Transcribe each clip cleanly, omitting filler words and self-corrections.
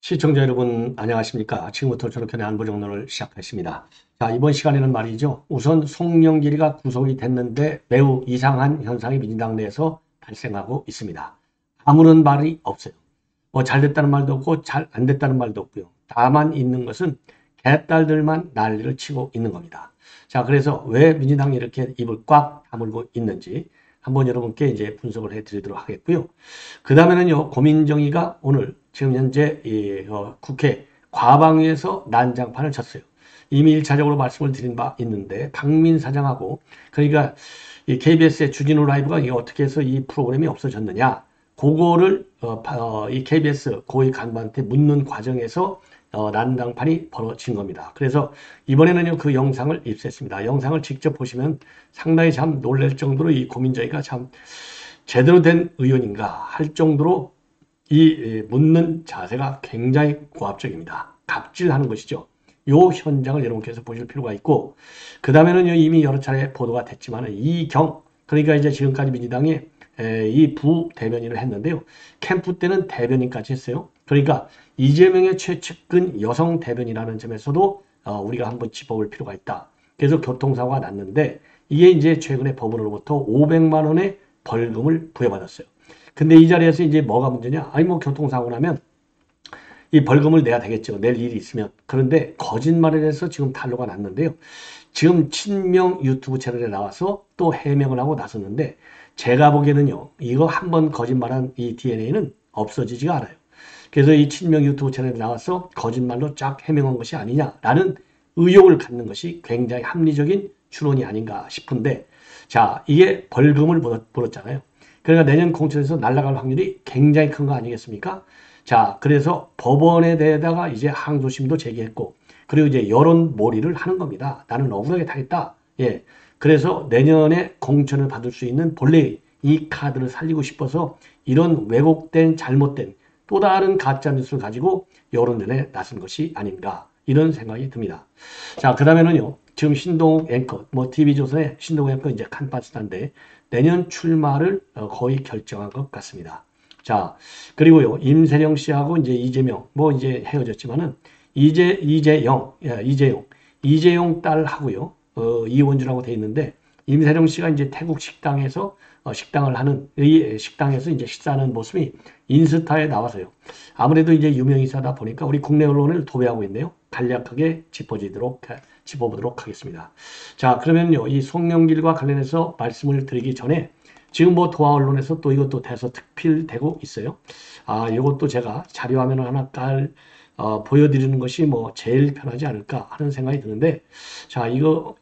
시청자 여러분 안녕하십니까. 지금부터 전학현의 안보정론을 시작하겠습니다. 자, 이번 시간에는 말이죠. 우선 송영길이가 구속이 됐는데 매우 이상한 현상이 민주당 내에서 발생하고 있습니다. 아무런 말이 없어요. 뭐 잘 됐다는 말도 없고 잘 안 됐다는 말도 없고요. 다만 있는 것은 개딸들만 난리를 치고 있는 겁니다. 자, 그래서 왜 민주당이 이렇게 입을 꽉 다물고 있는지 한번 여러분께 이제 분석을 해드리도록 하겠고요. 그 다음에는요, 고민정의가 오늘 지금 현재 국회 과방위에서 난장판을 쳤어요. 이미 1차적으로 말씀을 드린 바 있는데 박민 사장하고 그러니까 이 KBS의 주진우 라이브가 이게 어떻게 해서 이 프로그램이 없어졌느냐 그거를 이 KBS 고위 간부한테 묻는 과정에서 난장판이 벌어진 겁니다. 그래서 이번에는요 그 영상을 입수했습니다. 영상을 직접 보시면 상당히 참 놀랄 정도로 이 고민정의가 참 제대로 된 의원인가 할 정도로 이 묻는 자세가 굉장히 고압적입니다. 갑질하는 것이죠. 요 현장을 여러분께서 보실 필요가 있고 그 다음에는 이미 여러 차례 보도가 됐지만 이경 그러니까 이제 지금까지 민주당이 이 부대변인을 했는데요. 캠프 때는 대변인까지 했어요. 그러니까 이재명의 최측근 여성 대변이라는 점에서도 우리가 한번 짚어볼 필요가 있다. 그래서 교통사고가 났는데 이게 이제 최근에 법원으로부터 500만 원의 벌금을 부여받았어요. 근데 이 자리에서 이제 뭐가 문제냐? 아니 뭐 교통사고 나면 이 벌금을 내야 되겠죠. 낼 일이 있으면. 그런데 거짓말을 해서 지금 탄로가 났는데요. 지금 친명 유튜브 채널에 나와서 또 해명을 하고 나섰는데 제가 보기에는요. 이거 한번 거짓말한 이 DNA는 없어지지가 않아요. 그래서 이 친명 유튜브 채널에 나와서 거짓말로 쫙 해명한 것이 아니냐라는 의혹을 갖는 것이 굉장히 합리적인 추론이 아닌가 싶은데 자 이게 벌금을 물었잖아요. 그러니까 내년 공천에서 날아갈 확률이 굉장히 큰 거 아니겠습니까? 자, 그래서 법원에 대해다가 이제 항소심도 제기했고, 그리고 이제 여론몰이를 하는 겁니다. 나는 억울하게 당했다. 예. 그래서 내년에 공천을 받을 수 있는 본래 이 카드를 살리고 싶어서 이런 왜곡된, 잘못된 또 다른 가짜뉴스를 가지고 여론전에 나선 것이 아닌가. 이런 생각이 듭니다. 자, 그 다음에는요. 지금 신동욱 앵커, 뭐 TV조선의 신동욱 앵커 이제 칸파스타인데 내년 출마를 거의 결정한 것 같습니다. 자, 그리고요, 임세령 씨하고 이제 이재명, 뭐 이제 헤어졌지만은, 이재용 딸하고요, 이원주라고 돼 있는데, 임세령 씨가 이제 태국 식당에서 식당을 하는, 이 식당에서 이제 식사하는 모습이 인스타에 나와서요. 아무래도 이제 유명인사다 보니까 우리 국내 언론을 도배하고 있네요. 간략하게 짚어보도록 하겠습니다. 자, 그러면요, 이 송영길과 관련해서 말씀을 드리기 전에 지금 뭐 도화 언론에서 또 이것도 대서특필되고 있어요. 아, 이것도 제가 자료화면을 하나 보여드리는 것이 뭐 제일 편하지 않을까 하는 생각이 드는데, 자, 이건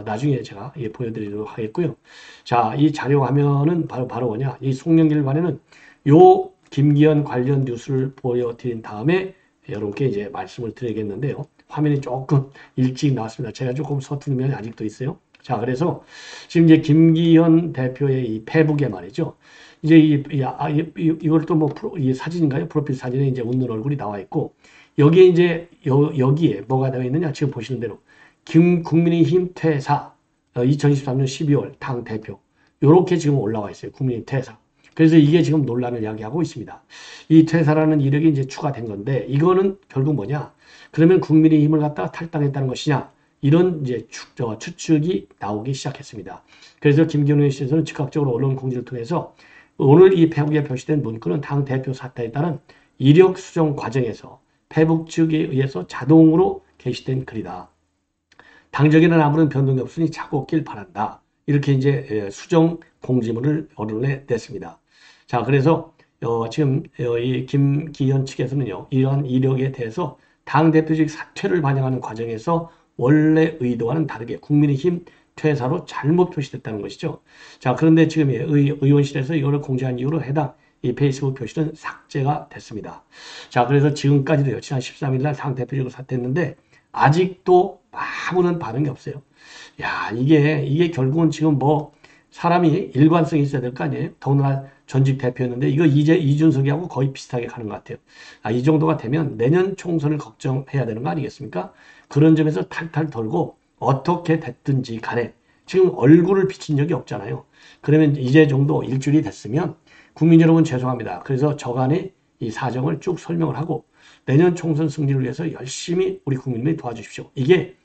나중에 제가 보여드리도록 하겠고요. 자, 이 자료 화면은 바로 뭐냐, 이 송영길 관련은 요 김기현 관련 뉴스를 보여드린 다음에 여러분께 이제 말씀을 드리겠는데요. 화면이 조금 일찍 나왔습니다. 제가 조금 서투른 면이 아직도 있어요. 자, 그래서 지금 이제 김기현 대표의 이 페북에 말이죠. 이제 이걸 또 뭐 이 사진인가요? 프로필 사진에 이제 웃는 얼굴이 나와 있고 여기에 이제 여기에 뭐가 되어 있느냐? 지금 보시는 대로 국민의힘 퇴사 2023년 12월 당 대표 요렇게 지금 올라와 있어요. 국민의힘 퇴사. 그래서 이게 지금 논란을 야기하고 있습니다. 이 퇴사라는 이력이 이제 추가된 건데 이거는 결국 뭐냐? 그러면 국민의힘을 갖다가 탈당했다는 것이냐? 이런 이제 추측이 나오기 시작했습니다. 그래서 김기현 씨에서는 즉각적으로 언론 공지를 통해서 오늘 이 페북에 표시된 문구는 당 대표 사퇴에 따른 이력 수정 과정에서 페북 측에 의해서 자동으로 게시된 글이다. 당적에는 아무런 변동이 없으니 착오길 바란다. 이렇게 이제 수정 공지문을 언론에 냈습니다. 자, 그래서 지금 이 김기현 측에서는요, 이러한 이력에 대해서 당 대표직 사퇴를 반영하는 과정에서 원래 의도와는 다르게 국민의힘 퇴사로 잘못 표시됐다는 것이죠. 자, 그런데 지금 의원실에서 이거를 공지한 이후로 해당 이 페이스북 표시는 삭제가 됐습니다. 자, 그래서 지금까지도요, 지난 13일 날 당 대표직으로 사퇴했는데 아직도 아무런 반응이 없어요. 야, 이게 결국은 지금 뭐 사람이 일관성이 있어야 될 거 아니에요? 더구나 전직 대표였는데 이거 이제 이준석이하고 거의 비슷하게 가는 것 같아요. 이 정도가 되면 내년 총선을 걱정해야 되는 거 아니겠습니까? 그런 점에서 탈탈 털고 어떻게 됐든지 간에 지금 얼굴을 비친 적이 없잖아요. 그러면 이제 정도 일주일이 됐으면 국민 여러분 죄송합니다. 그래서 저간에 이 사정을 쭉 설명을 하고 내년 총선 승리를 위해서 열심히 우리 국민들이 도와주십시오. 이게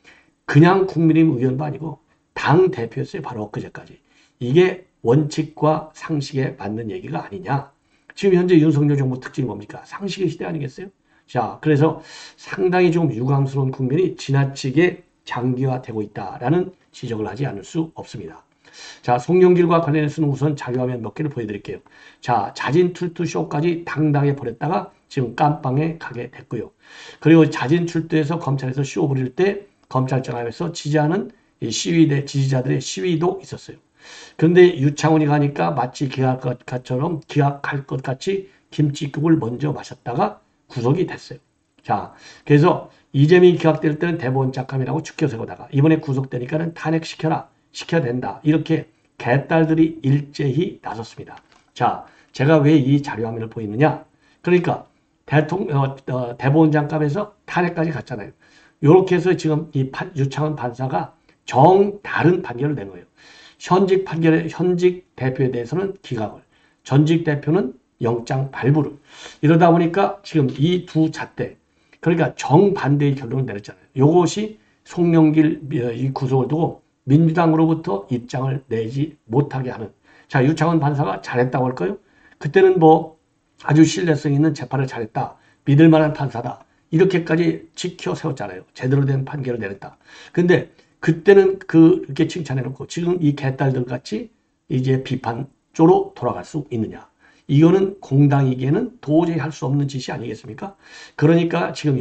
그냥 국민의힘 의원도 아니고 당 대표였어요. 바로 엊그제까지. 이게 원칙과 상식에 맞는 얘기가 아니냐. 지금 현재 윤석열 정부 특징이 뭡니까? 상식의 시대 아니겠어요? 자, 그래서 상당히 좀 유감스러운 국면이 지나치게 장기화되고 있다라는 지적을 하지 않을 수 없습니다. 자, 송영길과 관련해서는 우선 자료화면 몇 개를 보여드릴게요. 자, 자진출두쇼까지 당당히 벌였다가 지금 깜빵에 가게 됐고요. 그리고 자진출두에서 검찰에서 쇼 부릴 때 검찰청 앞에서 지지하는 시위대 지지자들의 시위도 있었어요. 그런데 유창훈이 가니까 마치 기각할 것 같이 김치국을 먼저 마셨다가 구속이 됐어요. 자, 그래서 이재명이 기각될 때는 대법원 짝감이라고 축켜세우다가 이번에 구속되니까는 탄핵시켜라, 시켜야 된다. 이렇게 개딸들이 일제히 나섰습니다. 자, 제가 왜 이 자료화면을 보이느냐? 그러니까 대법원 장갑에서 탄핵까지 갔잖아요. 이렇게 해서 지금 이 유창훈 판사가 다른 판결을 낸 거예요. 현직 대표에 대해서는 기각을, 전직 대표는 영장 발부를. 이러다 보니까 지금 이 두 잣대, 그러니까 정반대의 결론을 내렸잖아요. 이것이 송영길 이 구속을 두고 민주당으로부터 입장을 내지 못하게 하는. 자, 유창훈 판사가 잘했다고 할까요? 그때는 뭐 아주 신뢰성 있는 재판을 잘했다. 믿을 만한 판사다. 이렇게까지 지켜 세웠잖아요. 제대로 된 판결을 내렸다. 근데 그때는 그렇게 칭찬해놓고 지금 이 개딸들 같이 이제 비판 쪽으로 돌아갈 수 있느냐. 이거는 공당이기에는 도저히 할 수 없는 짓이 아니겠습니까? 그러니까 지금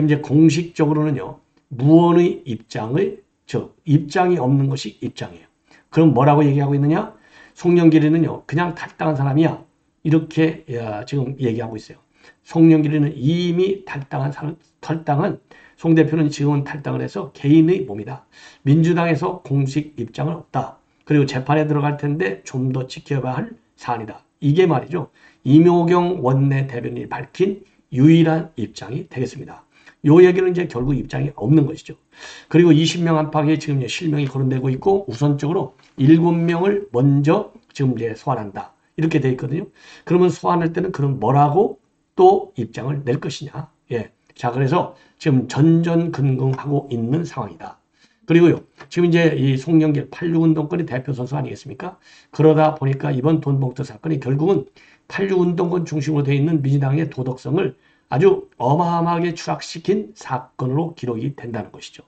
이제 공식적으로는요, 무언의 입장이 없는 것이 입장이에요. 그럼 뭐라고 얘기하고 있느냐? 송영길이는요, 그냥 탈당한 사람이야. 이렇게 지금 얘기하고 있어요. 송영길이는 이미 탈당한 송 대표는 지금은 탈당을 해서 개인의 몸이다. 민주당에서 공식 입장은 없다. 그리고 재판에 들어갈 텐데 좀 더 지켜봐야 할 사안이다. 이게 말이죠. 이묘경 원내대변인이 밝힌 유일한 입장이 되겠습니다. 요 얘기는 이제 결국 입장이 없는 것이죠. 그리고 20명 안팎에 지금 실명이 거론되고 있고 우선적으로 7명을 먼저 지금 이제 소환한다. 이렇게 돼 있거든요. 그러면 소환할 때는 그럼 뭐라고 또 입장을 낼 것이냐. 예. 자, 그래서 지금 전전긍긍하고 있는 상황이다. 그리고요, 지금 이제 이 송영길 86운동권의 대표 선수 아니겠습니까? 그러다 보니까 이번 돈봉투 사건이 결국은 86운동권 중심으로 되어 있는 민주당의 도덕성을 아주 어마어마하게 추락시킨 사건으로 기록이 된다는 것이죠.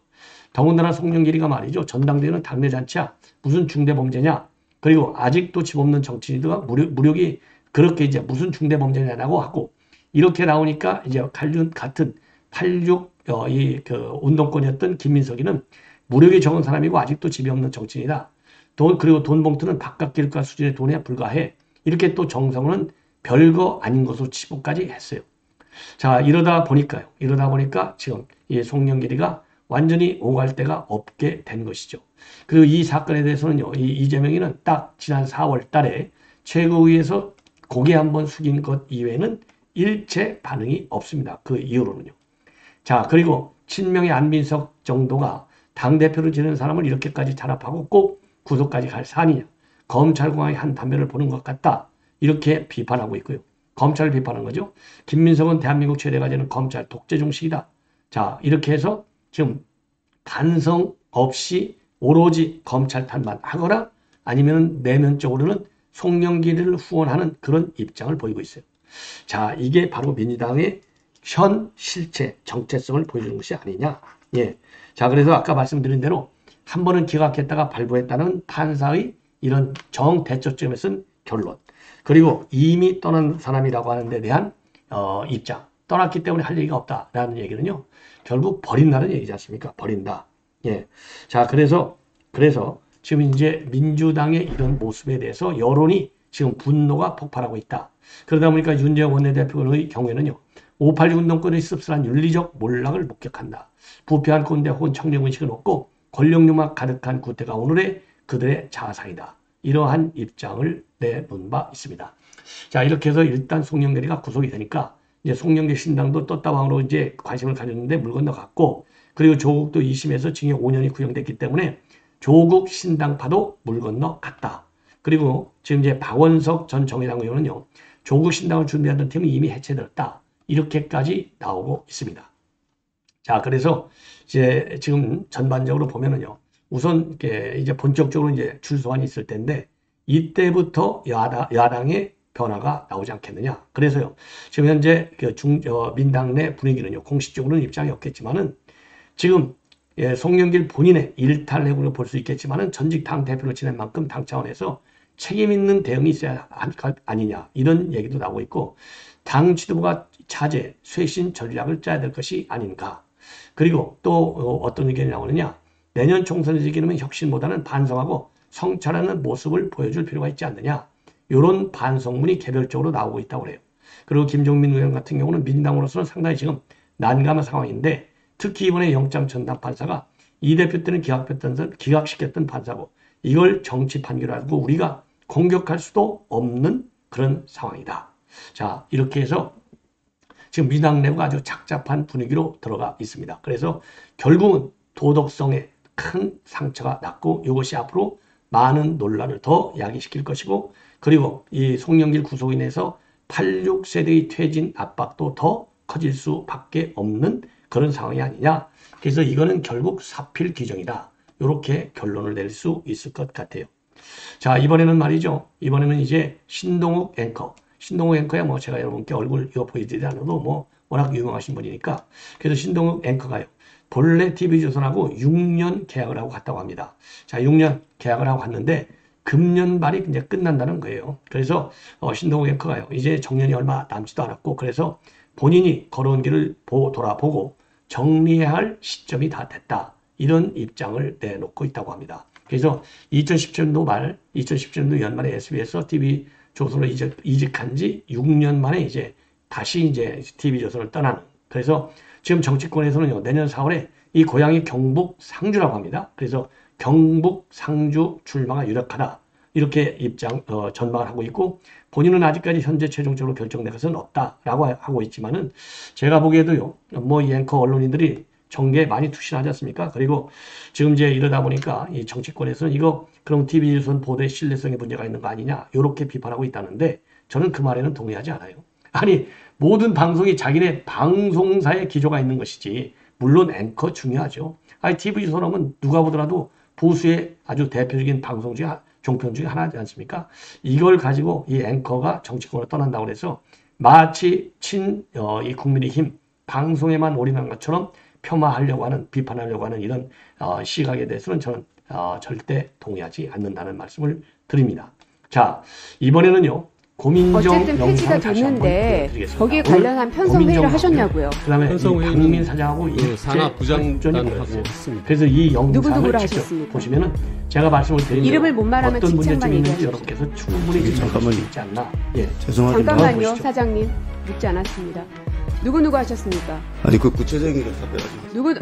더군다나 송영길이가 말이죠. 전당대회는 당내 잔치야. 무슨 중대범죄냐. 그리고 아직도 집 없는 정치인들과 무력이 그렇게 이제 무슨 중대범죄냐라고 하고 이렇게 나오니까 이제 같은 86 운동권이었던 김민석이는 무력이 적은 사람이고 아직도 집이 없는 정치인이다. 그리고 돈 봉투는 바깥 길가 수준의 돈에 불과해. 이렇게 또 정성은 별거 아닌 것으로 치부까지 했어요. 자, 이러다 보니까 지금 이 송영길이가 완전히 오갈 데가 없게 된 것이죠. 그리고 이 사건에 대해서는요, 이재명이는 딱 지난 4월 달에 최고위에서 고개 한번 숙인 것 이외에는 일체 반응이 없습니다. 그 이후로는요. 자, 그리고 친명의 안민석 정도가 당대표를 지내는 사람을 이렇게까지 탄압하고 꼭 구속까지 갈 사안이냐. 검찰공화의 한 단면을 보는 것 같다. 이렇게 비판하고 있고요. 검찰을 비판한 거죠. 김민석은 대한민국 최대가 되는 검찰 독재 중식이다. 자, 이렇게 해서 지금 반성 없이 오로지 검찰 탓만 하거나 아니면 내면적으로는 송영길을 후원하는 그런 입장을 보이고 있어요. 자, 이게 바로 민주당의 현 실체, 정체성을 보여주는 것이 아니냐. 예. 자, 그래서 아까 말씀드린 대로 한 번은 기각했다가 발부했다는 판사의 이런 정대처점에 쓴 결론. 그리고 이미 떠난 사람이라고 하는 데 대한 입장. 떠났기 때문에 할 얘기가 없다라는 얘기는요. 결국 버린다는 얘기지 않습니까? 버린다. 예. 자, 그래서 지금 이제 민주당의 이런 모습에 대해서 여론이 지금 분노가 폭발하고 있다. 그러다 보니까 윤재영 원내대표의 경우에는요. 586 운동권의 씁쓸한 윤리적 몰락을 목격한다. 부패한 꼰대 혹은 청렴의식은 없고 권력욕만 가득한 구태가 오늘의 그들의 자상이다. 이러한 입장을 내놓은 바 있습니다. 자, 이렇게 해서 일단 송영길이가 구속이 되니까 이제 송영길 신당도 떴다방으로 이제 관심을 가졌는데 물 건너갔고, 그리고 조국도 2심에서 징역 5년이 구형됐기 때문에 조국 신당파도 물 건너갔다. 그리고 지금 이제 박원석 전 정의당 의원은요, 조국 신당을 준비하던 팀은 이미 해체되었다. 이렇게까지 나오고 있습니다. 자, 그래서 이제 지금 전반적으로 보면은요, 우선 이제 본격적으로 이제 출소안이 있을 텐데, 이때부터 야당의 변화가 나오지 않겠느냐. 그래서요, 지금 현재 민당 내 분위기는요, 공식적으로는 입장이 없겠지만은, 지금 송영길 본인의 일탈 행위로 볼 수 있겠지만은, 전직 당 대표를 지낸 만큼 당 차원에서 책임 있는 대응이 있어야 아니냐. 이런 얘기도 나오고 있고, 당 지도부가 자제, 쇄신 전략을 짜야 될 것이 아닌가. 그리고 또 어떤 의견이 나오느냐. 내년 총선을 이기려면 혁신보다는 반성하고 성찰하는 모습을 보여줄 필요가 있지 않느냐. 이런 반성문이 개별적으로 나오고 있다고 그래요. 그리고 김종민 의원 같은 경우는 민주당으로서는 상당히 지금 난감한 상황인데, 특히 이번에 영장 전담 판사가 이 대표 때는 기각시켰던 판사고, 이걸 정치 판결하고 우리가 공격할 수도 없는 그런 상황이다. 자, 이렇게 해서 지금 민주당 내부가 아주 착잡한 분위기로 들어가 있습니다. 그래서 결국은 도덕성에 큰 상처가 났고, 이것이 앞으로 많은 논란을 더 야기시킬 것이고, 그리고 이 송영길 구속에 인해서 86세대의 퇴진 압박도 더 커질 수밖에 없는 그런 상황이 아니냐. 그래서 이거는 결국 사필 규정이다. 이렇게 결론을 낼 수 있을 것 같아요. 자, 이번에는 말이죠. 이번에는 이제 신동욱 앵커. 신동욱 앵커야 뭐 제가 여러분께 얼굴 이거 보여드리지 않아도 뭐 워낙 유명하신 분이니까. 그래서 신동욱 앵커가요, 본래 TV조선하고 6년 계약을 하고 갔다고 합니다. 자, 6년 계약을 하고 갔는데 금년 말이 이제 끝난다는 거예요. 그래서 신동욱 앵커가요, 이제 정년이 얼마 남지도 않았고, 그래서 본인이 걸어온 길을 돌아보고 정리해야 할 시점이 다 됐다. 이런 입장을 내놓고 있다고 합니다. 그래서 2017년도 말, 2017년도 연말에 SBS TV조선으로 이직한 지 6년 만에 이제 다시 이제 TV조선을 떠나는. 그래서 지금 정치권에서는요, 내년 4월에 이 고향이 경북 상주라고 합니다. 그래서 경북 상주 출마가 유력하다. 이렇게 전망을 하고 있고, 본인은 아직까지 현재 최종적으로 결정된 것은 없다라고 하고 있지만은, 제가 보기에도요, 뭐 이 앵커 언론인들이 정계에 많이 투신하지 않습니까? 그리고 지금 이제 이러다 보니까 이 정치권에서는 이거 그럼 TV조선 보도의 신뢰성에 문제가 있는 거 아니냐, 이렇게 비판하고 있다는데, 저는 그 말에는 동의하지 않아요. 아니, 모든 방송이 자기네 방송사의 기조가 있는 것이지, 물론 앵커 중요하죠. 아니, TV조선 하면 누가 보더라도 보수의 아주 대표적인 방송 중에 종편 중에 하나지 않습니까? 이걸 가지고 이 앵커가 정치권으로 떠난다고 해서 마치 이 국민의힘 방송에만 올인한 것처럼 폄하하려고 하는, 비판하려고 하는 이런 시각에 대해서는 저는 절대 동의하지 않는다는 말씀을 드립니다. 자, 이번에는요, 고민정 어쨌든 폐지가 됐는데 거기에 관련한 편성회의를 하셨냐고요. 그다음에 박민 사장하고 산하부장단을 했습니다. 그래서 이 영상을 직접 하셨습니까? 보시면은 제가 말씀을 드린 이름을 못 말하면 어떤 문제점이 있는지 얘기하십시오. 여러분께서 충분히 지적할 수 있지 않나. 예, 죄송하게 잠깐만요, 사장님. 묻지 않았습니다. 누구 하셨습니까? 아니 그 구체적인 건 답변하지 마. 누구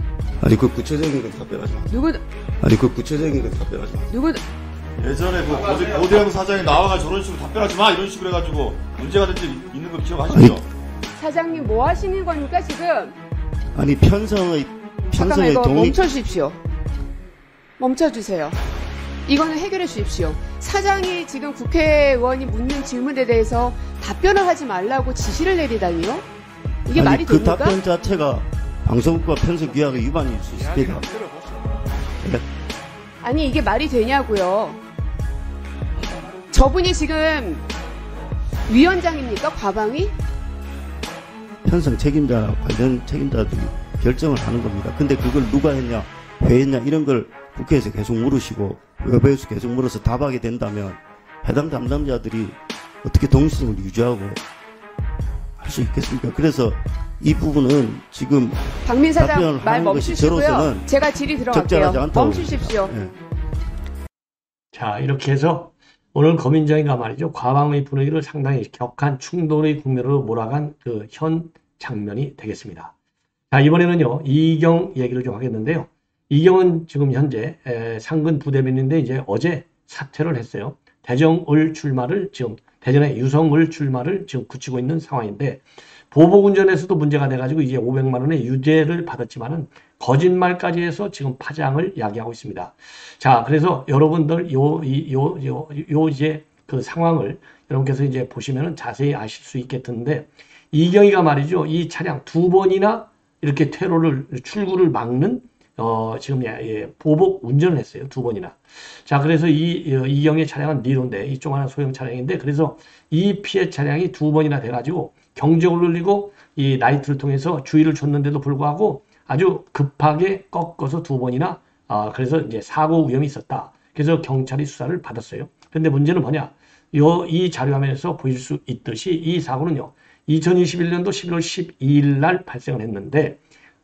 아니 그 구체적인 건 답변하지 마. 누구 아니 그 구체적인 건 답변하지 마. 누구 예전에 그 고대영 사장이 나와가지고 저런 식으로 답변하지 마 이런 식으로 해가지고 문제가 된 적 있는 거 기억하시죠? 사장님 뭐 하시는 겁니까 지금? 아니 잠깐만, 편성의 이거 동의 멈춰주십시오. 멈춰주세요. 이거는 해결해 주십시오. 사장이 지금 국회의원이 묻는 질문에 대해서 답변을 하지 말라고 지시를 내리다니요? 이게 아니, 말이 그 됩니까? 답변 자체가 방송국과 편성 규약의 위반일 수 있습니다. 네. 아니 이게 말이 되냐고요. 저분이 지금 위원장입니까? 과방위? 편성 책임자 관련 책임자들이 결정을 하는 겁니다. 근데 그걸 누가 했냐, 왜 했냐 이런 걸 국회에서 계속 물으시고 외부에서 계속 물어서 답하게 된다면 해당 담당자들이 어떻게 동일성을 유지하고 할 수 있겠습니까? 그래서 이 부분은 지금 박민 사장 답변을 말 하는 것이 멈추시고요. 저로서는 제가 질의 적절하지 들어갈게요. 않다고 멈추십시오. 봅니다. 예. 자, 이렇게 해서 오늘 고민정의가 말이죠, 과방의 분위기를 상당히 격한 충돌의 국면으로 몰아간 그 현 장면이 되겠습니다. 자, 이번에는요, 이경 얘기를 좀 하겠는데요. 이경은 지금 현재 상근 부대변인인데 이제 어제 사퇴를 했어요. 대정을 출마를 지금 대전에 유성을 출마를 지금 굳히고 있는 상황인데 보복운전에서도 문제가 돼가지고 이제 500만 원의 유죄를 받았지만은 거짓말까지 해서 지금 파장을 야기하고 있습니다. 자, 그래서 여러분들 이제 그 상황을 여러분께서 이제 보시면은 자세히 아실 수 있겠는데 이경희가 말이죠. 이 차량 2번이나 이렇게 출구를 막는 지금 보복 운전을 했어요. 2번이나. 자, 그래서 이경희의 차량은 니로인데 이쪽 하나 소형 차량인데 그래서 이 피해 차량이 2번이나 돼가지고 경적을 울리고 이 라이트를 통해서 주의를 줬는데도 불구하고 아주 급하게 꺾어서 2번이나 그래서 이제 사고 위험이 있었다. 그래서 경찰이 수사를 받았어요. 근데 문제는 뭐냐? 이 자료화면에서 보실 수 있듯이 이 사고는요. 2021년도 11월 12일 날 발생을 했는데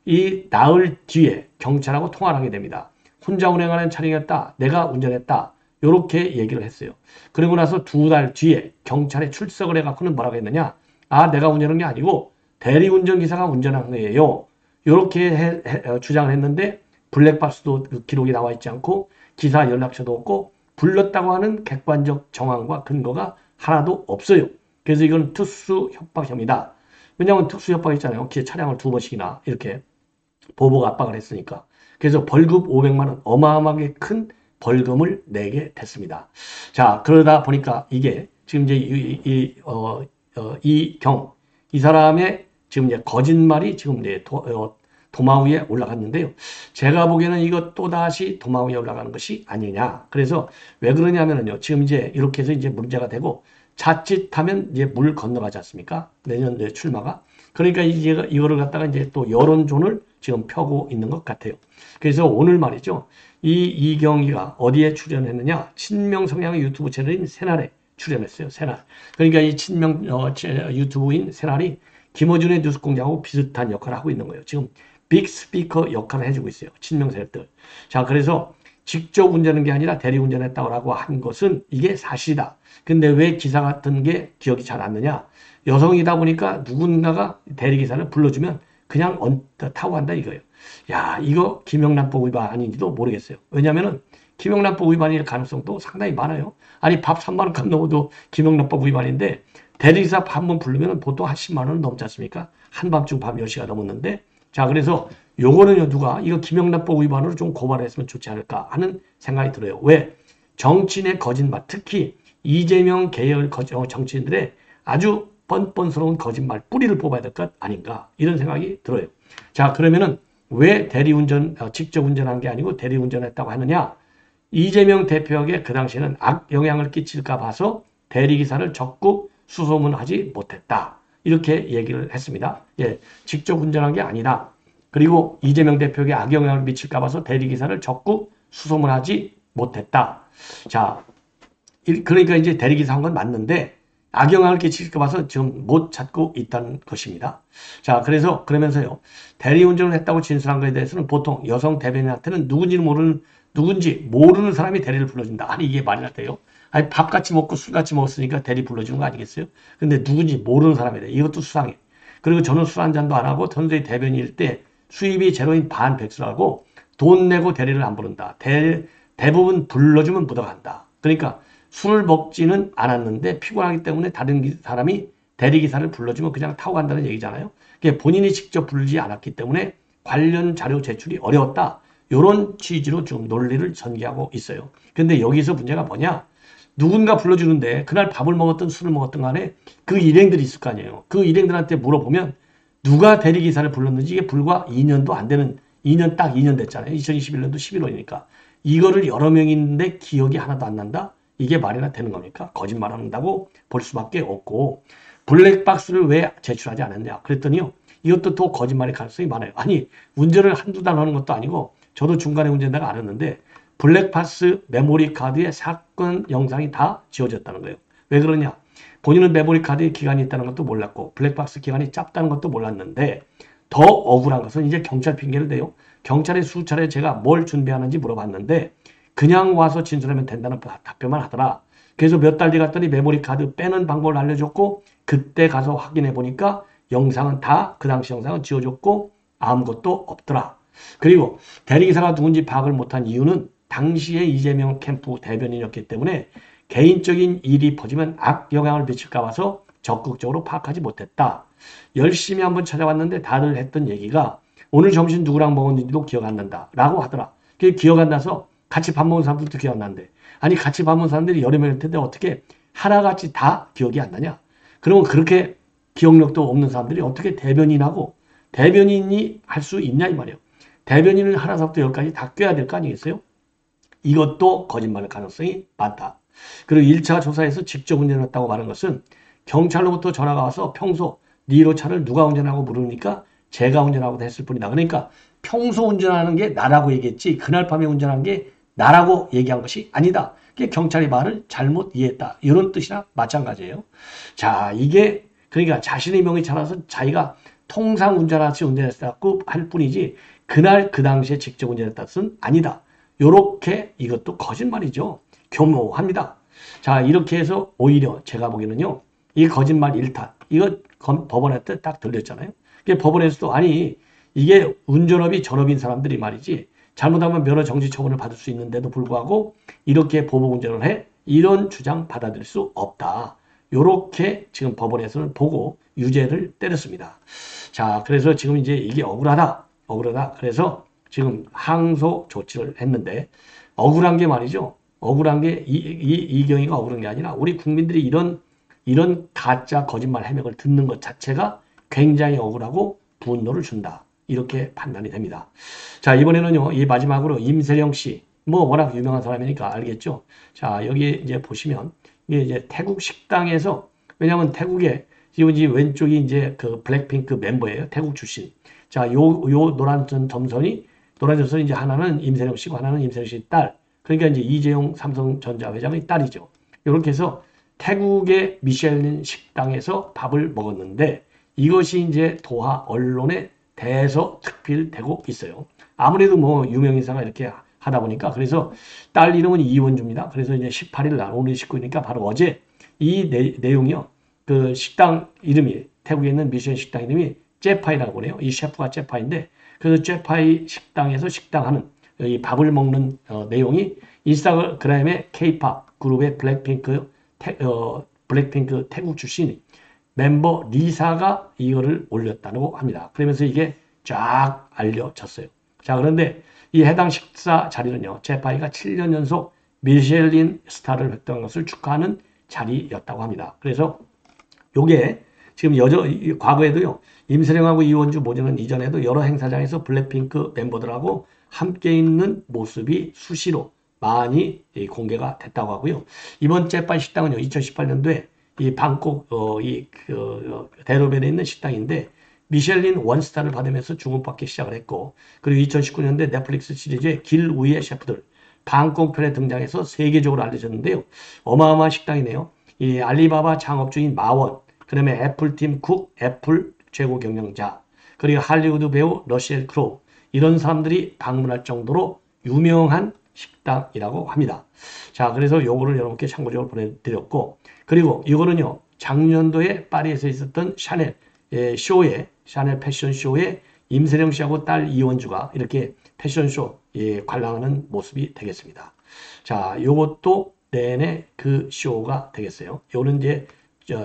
이 나흘 뒤에 경찰하고 통화를 하게 됩니다. 혼자 운행하는 차량이었다. 내가 운전했다. 이렇게 얘기를 했어요. 그리고 나서 2달 뒤에 경찰에 출석을 해갖고는 뭐라고 했느냐. 내가 운전한 게 아니고 대리운전기사가 운전한 거예요. 이렇게 주장을 했는데 블랙박스도 기록이 나와 있지 않고 기사 연락처도 없고 불렀다고 하는 객관적 정황과 근거가 하나도 없어요. 그래서 이건 특수 협박 혐의다. 왜냐하면 특수 협박 있잖아요. 차량을 2번씩이나 이렇게 보복 압박을 했으니까. 그래서 벌금 500만 원 어마어마하게 큰 벌금을 내게 됐습니다. 자, 그러다 보니까 이게 지금 이제 이 사람의 지금 이제 거짓말이 지금 이제 도마 위에 올라갔는데요. 제가 보기에는 이거 또다시 도마 위에 올라가는 것이 아니냐. 그래서 왜 그러냐면요. 지금 이제 이렇게 해서 이제 문제가 되고 자칫하면 이제 물 건너가지 않습니까? 내년 출마가. 그러니까 이제 이거를 갖다가 이제 또 여론전을 지금 펴고 있는 것 같아요. 그래서 오늘 말이죠. 이경희가 어디에 출연했느냐? 친명 성향의 유튜브 채널인 새날에 출연했어요. 새날. 그러니까 이 친명 유튜브인 새날이 김어준의 뉴스공장하고 비슷한 역할을 하고 있는 거예요. 지금 빅스피커 역할을 해주고 있어요. 친명 세력들. 자, 그래서 직접 운전한 게 아니라 대리운전했다고 한 것은 이게 사실이다. 근데 왜 기사 같은 게 기억이 잘 안 나냐? 여성이다 보니까 누군가가 대리기사를 불러주면 그냥 타고 간다 이거예요. 야, 이거 김영란법 위반인지도 모르겠어요. 왜냐면은 김영란법 위반일 가능성도 상당히 많아요. 아니, 밥 3만 원 값 넘어도 김영란법 위반인데 대리기사 한 번 부르면 보통 한 10만 원은 넘지 않습니까? 한밤중 밤 10시가 넘었는데 자, 그래서 요거는요, 누가 이거 김영란법 위반으로 좀 고발을 했으면 좋지 않을까 하는 생각이 들어요. 왜? 정치인의 거짓말, 특히 이재명 계열 정치인들의 아주 뻔뻔스러운 거짓말 뿌리를 뽑아야 될 것 아닌가 이런 생각이 들어요. 자, 그러면은 왜 대리운전 직접 운전한 게 아니고 대리운전했다고 하느냐? 이재명 대표에게 그 당시에는 악영향을 끼칠까 봐서 대리기사를 적극 수소문하지 못했다. 이렇게 얘기를 했습니다. 예, 직접 운전한 게 아니다. 그리고 이재명 대표에게 악영향을 미칠까 봐서 대리기사를 적극 수소문하지 못했다. 자, 그러니까 이제 대리기사 한 건 맞는데 악영향을 끼칠까 봐서 지금 못 찾고 있다는 것입니다. 자, 그래서 그러면서요. 대리운전을 했다고 진술한 것에 대해서는 보통 여성 대변인한테는 누군지 모르는 사람이 대리를 불러준다. 아니, 이게 말이나 돼요? 아니, 밥 같이 먹고 술 같이 먹었으니까 대리 불러주는 거 아니겠어요? 근데 누군지 모르는 사람이 돼. 이것도 수상해. 그리고 저는 술 한 잔도 안 하고 전소의 대변인일 때 수입이 제로인 반백수라고 돈 내고 대리를 안 부른다. 대부분 불러주면 묻어간다. 그러니까 술을 먹지는 않았는데 피곤하기 때문에 다른 사람이 대리기사를 불러주면 그냥 타고 간다는 얘기잖아요. 본인이 직접 부르지 않았기 때문에 관련 자료 제출이 어려웠다. 이런 취지로 지금 논리를 전개하고 있어요. 근데 여기서 문제가 뭐냐? 누군가 불러주는데 그날 밥을 먹었든 술을 먹었든 간에 그 일행들이 있을 거 아니에요. 그 일행들한테 물어보면 누가 대리기사를 불렀는지 이게 불과 2년도 안 되는 2년 딱 2년 됐잖아요. 2021년도 11월이니까. 이거를 여러 명이 있는데 기억이 하나도 안 난다? 이게 말이나 되는 겁니까? 거짓말한다고 볼 수밖에 없고 블랙박스를 왜 제출하지 않았냐? 그랬더니요. 이것도 또 거짓말의 가능성이 많아요. 아니, 운전을 한두 달 하는 것도 아니고 저도 중간에 운전다가 알았는데 블랙박스 메모리 카드에 사건 영상이 다 지워졌다는 거예요. 왜 그러냐? 본인은 메모리 카드에 기간이 있다는 것도 몰랐고 블랙박스 기간이 짧다는 것도 몰랐는데 더 억울한 것은 이제 경찰 핑계를 대요. 경찰에 수차례 제가 뭘 준비하는지 물어봤는데 그냥 와서 진술하면 된다는 답변만 하더라. 그래서 몇 달 뒤 갔더니 메모리 카드 빼는 방법을 알려줬고 그때 가서 확인해 보니까 영상은 다 그 당시 영상은 지워졌고 아무것도 없더라. 그리고 대리기사가 누군지 파악을 못한 이유는 당시에 이재명 캠프 대변인이었기 때문에 개인적인 일이 퍼지면 악영향을 미칠까 봐서 적극적으로 파악하지 못했다. 열심히 한번 찾아봤는데 다들 했던 얘기가 오늘 점심 누구랑 먹었는지도 기억 안 난다 라고 하더라. 그게 기억 안 나서 같이 밥 먹은 사람들도 기억 안 난대. 아니 같이 밥 먹은 사람들이 여러 명일 텐데 어떻게 하나같이 다 기억이 안 나냐. 그러면 그렇게 기억력도 없는 사람들이 어떻게 대변인하고 대변인이 할 수 있냐 이 말이에요. 대변인을 하나서부터 열까지 다 껴야 될 거 아니겠어요? 이것도 거짓말일 가능성이 많다. 그리고 1차 조사에서 직접 운전했다고 말한 것은 경찰로부터 전화가 와서 평소 니로 차를 누가 운전하고 물으니까 제가 운전하고 했을 뿐이다. 그러니까 평소 운전하는 게 나라고 얘기했지 그날 밤에 운전한 게 나라고 얘기한 것이 아니다. 그게 경찰이 말을 잘못 이해했다. 이런 뜻이나 마찬가지예요. 자, 이게 그러니까 자신의 명의 차라서 자기가 통상 운전하듯이 운전했다고 할 뿐이지 그날 그 당시에 직접 운전했다는 뜻은 아니다. 요렇게 이것도 거짓말이죠. 교묘합니다. 자, 이렇게 해서 오히려 제가 보기에는요. 이 거짓말 1탄. 이거 법원한테 딱 들렸잖아요. 법원에서도 아니 이게 운전업이 전업인 사람들이 말이지 잘못하면 면허 정지 처분을 받을 수 있는데도 불구하고 이렇게 보복 운전을 해? 이런 주장 받아들일 수 없다. 요렇게 지금 법원에서는 보고 유죄를 때렸습니다. 자, 그래서 지금 이제 이게 억울하다. 그래서 지금 항소 조치를 했는데 억울한 게 말이죠. 억울한 게 이경희가 억울한 게 아니라 우리 국민들이 이런 가짜 거짓말 해명을 듣는 것 자체가 굉장히 억울하고 분노를 준다. 이렇게 판단이 됩니다. 자, 이번에는요, 이 마지막으로 임세령 씨, 뭐 워낙 유명한 사람이니까 알겠죠. 자, 여기 이제 보시면 이게 이제 태국 식당에서 왜냐하면 태국에 지금 왼쪽이 이제 그 블랙핑크 멤버예요. 태국 출신. 자, 요 노란 점선이 이제 하나는 임세령 씨고 하나는 임세령 씨 딸. 그러니까 이제 이재용 삼성전자 회장의 딸이죠. 이렇게 해서 태국의 미셸린 식당에서 밥을 먹었는데 이것이 이제 도하 언론에 대서특필되고 있어요. 아무래도 뭐 유명인사가 이렇게 하다 보니까 그래서 딸 이름은 이원주입니다. 그래서 이제 18일 날 오늘 19일이니까 바로 어제 이 내용이요. 그 식당 이름이 태국에 있는 미셸 식당 이름이 제파이라고 그래요. 이 셰프가 제파인데 그래서 제파이 식당에서 식당하는 이 밥을 먹는 내용이 인스타그램의 K-팝 그룹의 블랙핑크 태국 출신 멤버 리사가 이거를 올렸다고 합니다. 그러면서 이게 쫙 알려졌어요. 자, 그런데 이 해당 식사 자리는요. 제파이가 7년 연속 미셸린 스타를 획득한 것을 축하하는 자리였다고 합니다. 그래서 요게 지금 과거에도요. 임세령하고 이원주 모녀는 이전에도 여러 행사장에서 블랙핑크 멤버들하고 함께 있는 모습이 수시로 많이 공개가 됐다고 하고요. 이번 제파이 식당은요. 2018년도에 이 방콕 대로변에 있는 식당인데 미셸린 원스타를 받으면서 주목받기 시작을 했고 그리고 2019년도에 넷플릭스 시리즈의 길 위의 셰프들 방콕 편에 등장해서 세계적으로 알려졌는데요. 어마어마한 식당이네요. 이 알리바바 창업주인 마원, 그다음에 애플팀 쿡, 애플 최고 경영자, 그리고 할리우드 배우 러셀 크로우 이런 사람들이 방문할 정도로 유명한 식당이라고 합니다. 자, 그래서 요거를 여러분께 참고적으로 보내드렸고 그리고 이거는요. 작년도에 파리에서 있었던 샤넬 패션 쇼에 임세령 씨하고 딸 이원주가 이렇게 패션쇼 관람하는 모습이 되겠습니다. 자, 요것도 내내 그 쇼가 되겠어요. 요는 이제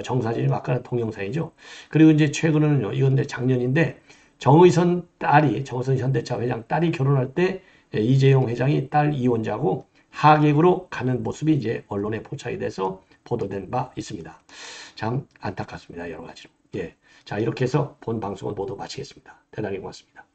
정사진이 아까 동영상이죠. 그리고 이제 최근에는요. 이건 이제 작년인데 정의선 현대차 회장 딸이 결혼할 때 이재용 회장이 딸 이원자하고 하객으로 가는 모습이 이제 언론에 포착이 돼서 보도된 바 있습니다. 참 안타깝습니다. 여러 가지로. 예. 자, 이렇게 해서 본 방송은 모두 마치겠습니다. 대단히 고맙습니다.